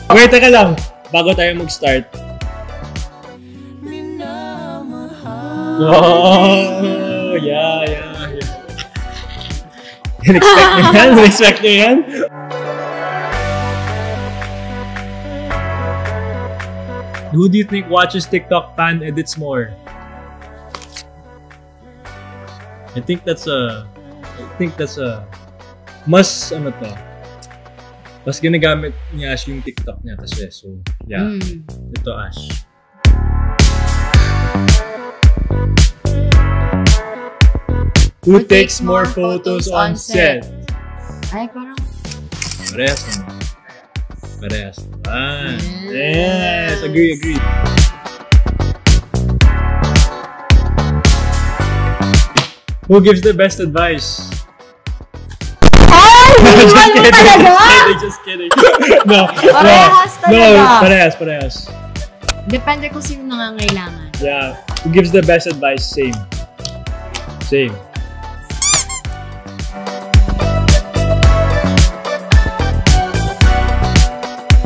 Wait, teka lang. Bago tayo mag-start. Oh, yeah. Expect nyo yan? Who do you think watches TikTok fan edits more? I think that's a mas mas ginagamit ni Ash yung TikTok niya kasi. So, yeah. Ito, Ash. Who takes more photos on set? Ay, parang... Parehas naman. Parehas. Yes! Agree. Who gives the best advice? Just kidding. No. Parehas talaga. Parehas. Depende kung sino nangangailangan. Yeah. Who gives the best advice? Same.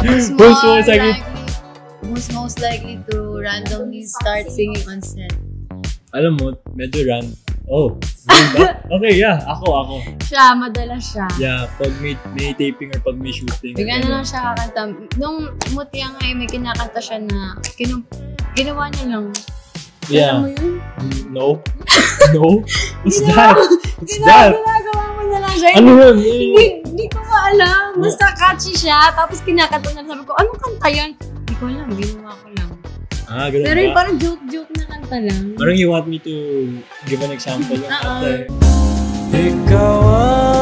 Who's most likely to randomly start singing on set? Alam mo, medyo random. Oh, okay, yeah. Ako. Siya, madalas siya. Yeah, pag may taping or pag may shooting. Bigla na lang siya kakanta. Nung Mutia nga may kinakanta siya na ginawa niya lang. Yeah. Alam mo yun? No. What's that? Ginagawa mo na lang siya. Ano yun? Hindi ko maalam. Basta catchy siya. Tapos kinakanta niya. Sabi ko, anong kanta yan? Hindi ko alam. Ginawa ko lang. Ganun pero ba? yung parang joke na kanta lang. Parang you want me to give an example ng kanta? Ikaw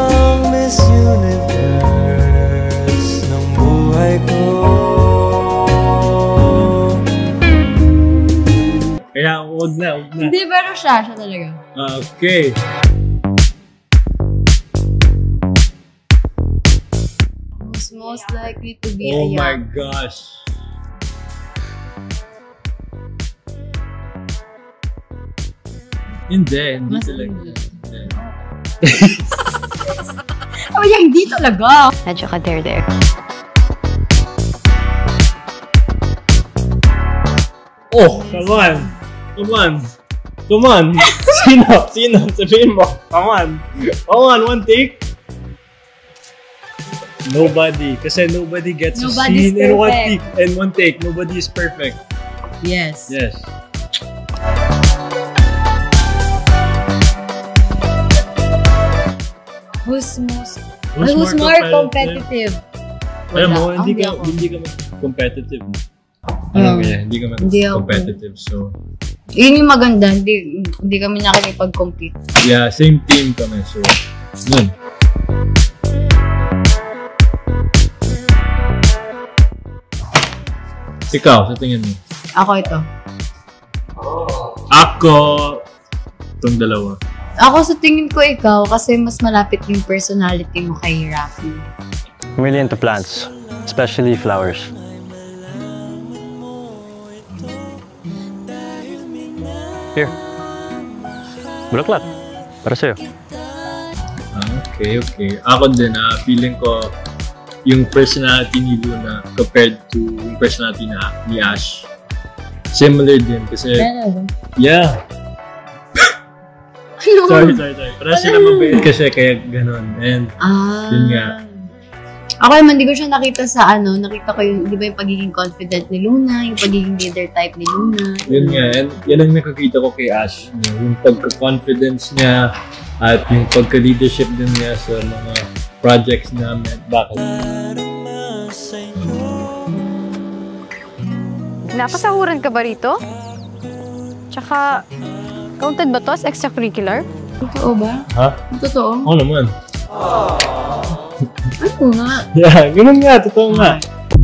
ang Miss Universe ng buhay ko. Kaya huwag na. Hindi, pero siya talaga. Okay. Who's most likely to be Oh a my gosh. Hindi talaga. Oh yeah, hindi talaga. Medyo ka-there. Oh, come on. Sino? Sabihin mo. Come on, one take. Nobody. Kasi nobody gets a scene in one take. Nobody is perfect. Yes. Who's more competitive? Alam mo, hindi ka competitive. Hindi ka competitive. So, yun yung maganda. Hindi kami nakikipag-compete. Yeah, same team kami. So, yun. Ikaw, sa tingin mo? Ako ito. Ako, itong dalawa. Ako sa tingin ko ikaw kasi mas malapit yung personality mo kay Rafi. I'm really into plants, especially flowers. Here. Bulaklak. Para sa'yo. Okay. Ako din, feeling ko yung personality ni Luna compared to yung personality ni Ash. Similar din kasi... Yeah. Sorry. Para sila mabait kasi kaya ganun. And yun nga. Ako naman, di ko siya nakita sa nakita ko yung, di ba yung pagiging confident ni Luna, yung pagiging leader type ni Luna. Yun nga, and yan ang nakakita ko kay Ash. Yung pagka-confidence niya at yung pagka-leadership din niya sa mga projects namin. Bakit? Napasahuran ka ba rito? Tsaka, counted ba to as extracurricular? Totoo ba? Ha? Totoo? Oo naman. Ano nga? Yeah, ganun nga. Totoo nga.